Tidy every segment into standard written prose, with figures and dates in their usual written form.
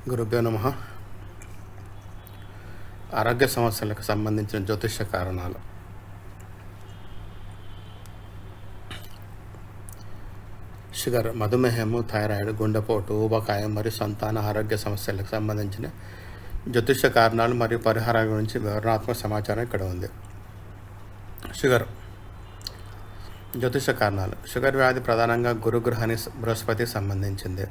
గురుభ్యో నమః. ఆరోగ్య సమస్యలకు సంబంధించిన జ్యోతిష కారణాలు. షుగర్, మధుమేహము, థైరాయిడ్, గుండెపోటు, ఊబకాయం మరియు సంతాన ఆరోగ్య సమస్యలకు సంబంధించిన జ్యోతిష కారణాలు మరియు పరిహారాల గురించి వివరణాత్మక సమాచారం ఇక్కడ ఉంది. షుగర్ జ్యోతిష కారణాలు. షుగర్ వ్యాధి ప్రధానంగా గురుగ్రహాన్ని బృహస్పతి సంబంధించింది.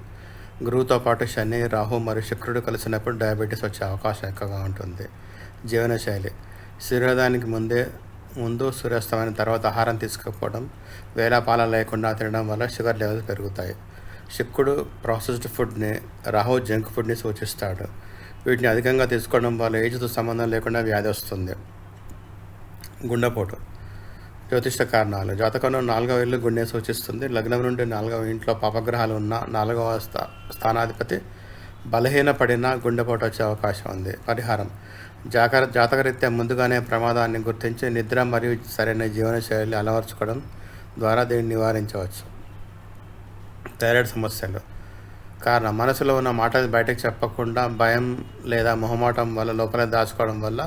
గురువుతో పాటు శని, రాహు మరియు శుక్రుడు కలిసినప్పుడు డయాబెటీస్ వచ్చే అవకాశం ఎక్కువగా ఉంటుంది. జీవనశైలి. సూర్యోదయానికి ముందు సూర్యాస్తమయం తర్వాత ఆహారం తీసుకోకపోవడం, వేళాపాల లేకుండా తినడం వల్ల షుగర్ లెవెల్స్ పెరుగుతాయి. శుక్రుడు ప్రాసెస్డ్ ఫుడ్ని, రాహు జంక్ ఫుడ్ని సూచిస్తాడు. వీటిని అధికంగా తీసుకోవడం వల్ల ఏజ్తో సంబంధం లేకుండా వ్యాధి వస్తుంది. గుండెపోటు జ్యోతిష కారణాలు. జాతకంలో 4వ ఇల్లు గుండె సూచిస్తుంది. లగ్నం నుండి 4వ ఇంట్లో పాపగ్రహాలు ఉన్న 4వ స్థానాధిపతి బలహీనపడిన గుండెపోటు వచ్చే అవకాశం ఉంది. పరిహారం. జాతకరీత్యా ముందుగానే ప్రమాదాన్ని గుర్తించి నిద్ర మరియు సరైన జీవనశైలి అలవర్చుకోవడం ద్వారా దీన్ని నివారించవచ్చు. థైరాయిడ్ సమస్యలు. కారణం. మనసులో ఉన్న మాట బయటకు చెప్పకుండా భయం లేదా మొహమాటం వల్ల లోపల దాచుకోవడం వల్ల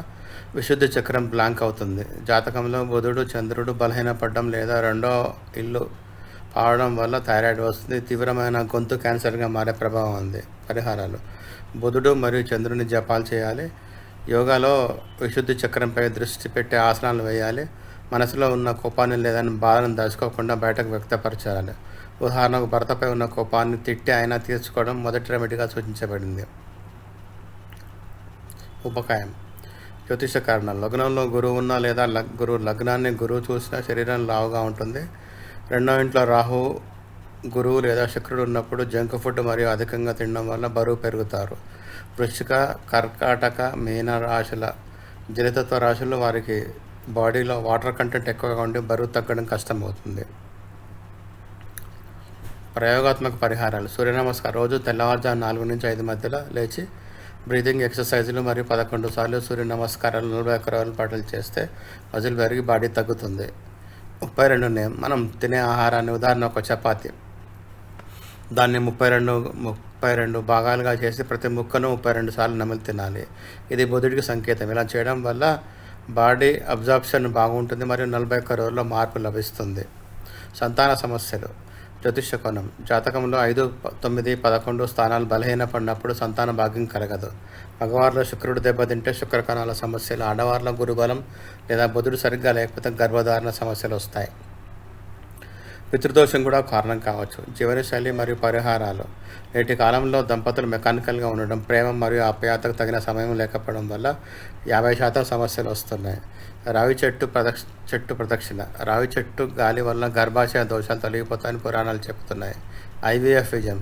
విశుద్ధి చక్రం బ్లాంక్ అవుతుంది. జాతకంలో బుధుడు, చంద్రుడు బలహీనపడడం లేదా 2వ ఇల్లు పావడం వల్ల థైరాయిడ్ వస్తుంది. తీవ్రమైన గొంతు క్యాన్సర్గా మారే ప్రభావం ఉంది. పరిహారాలు. బుధుడు మరియు చంద్రుని జపాలు చేయాలి. యోగాలో విశుద్ధి చక్రంపై దృష్టి పెట్టే ఆసనాలు వేయాలి. మనసులో ఉన్న కోపాన్ని లేదా బాధను దాచుకోకుండా బయటకు వ్యక్తపరచాలి. ఉదాహరణకు, భర్తపై ఉన్న కోపాన్ని తిట్టి అయినా తీర్చుకోవడం మొదటి రెమెడీగా సూచించబడింది. ఉపకాయం. జ్యోతిష కారణాలు. లగ్నంలో గురువు ఉన్నా లేదా లగ్నాన్ని గురువు చూసినా శరీరం లావుగా ఉంటుంది. 2వ ఇంట్లో రాహు, గురువు లేదా శుక్రుడు ఉన్నప్పుడు జంక్ ఫుడ్ మరియు అధికంగా తినడం వల్ల బరువు పెరుగుతారు. వృశ్చిక, కర్కాటక, మీన రాశుల జలతత్వ రాశులు వారికి బాడీలో వాటర్ కంటెంట్ ఎక్కువగా ఉండి బరువు తగ్గడం కష్టమవుతుంది. ప్రయోగాత్మక పరిహారాలు. సూర్య నమస్కారం. రోజు తెల్లవారుజాము 4 నుంచి 5 మధ్యలో లేచి బ్రీతింగ్ ఎక్సర్సైజులు మరియు 11 సార్లు సూర్య నమస్కారాలు 41 రోజుల పాటు చేస్తే మజిల్ పెరిగి బాడీ తగ్గుతుంది. 32 నియమం. మనం తినే ఆహారాన్ని, ఉదాహరణ ఒక చపాతి, దాన్ని 32 భాగాలుగా చేసి ప్రతి ముక్కను 32 సార్లు నమిలి తినాలి. ఇది బుధుడికి సంకేతం. ఇలా చేయడం వల్ల బాడీ అబ్జార్ప్షన్ బాగుంటుంది మరియు 41 రోజుల్లో మార్పు లభిస్తుంది. సంతాన సమస్యలు. జ్యోతిష కోణం. జాతకంలో 5, 9, 11 స్థానాలు బలహీనపడినప్పుడు సంతాన భాగ్యం కలగదు. మగవారిలో శుక్రుడు దెబ్బతింటే శుక్రకణాల సమస్యలు, ఆడవారిలో గురుబలం లేదా బుధుడు సరిగ్గా లేకపోతే గర్భధారణ సమస్యలు వస్తాయి. పితృదోషం కూడా కారణం కావచ్చు. జీవనశైలి మరియు పరిహారాలు. నేటి కాలంలో దంపతులు మెకానికల్గా ఉండడం, ప్రేమ మరియు ఆప్యాయతకు తగిన సమయం లేకపోవడం వల్ల 50% సమస్యలు వస్తున్నాయి. రావి చెట్టు ప్రదక్షిణ. రావి చెట్టు గాలి వల్ల గర్భాశయ దోషాలు తొలగిపోతాయని పురాణాలు చెబుతున్నాయి. IVF విజయం.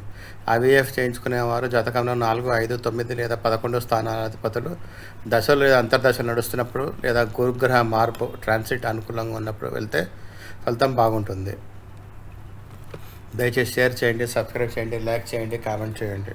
IVF చేయించుకునేవారు జాతకంలో 4, 5, 9 లేదా 11 స్థానాధిపతులు దశలు లేదా అంతర్దశలు నడుస్తున్నప్పుడు లేదా గురుగ్రహ మార్పు ట్రాన్సిట్ అనుకూలంగా ఉన్నప్పుడు వెళ్తే ఫలితం బాగుంటుంది. దయచేసి షేర్ చేయండి, సబ్స్క్రైబ్ చేయండి, లైక్ చేయండి, కామెంట్ చేయండి.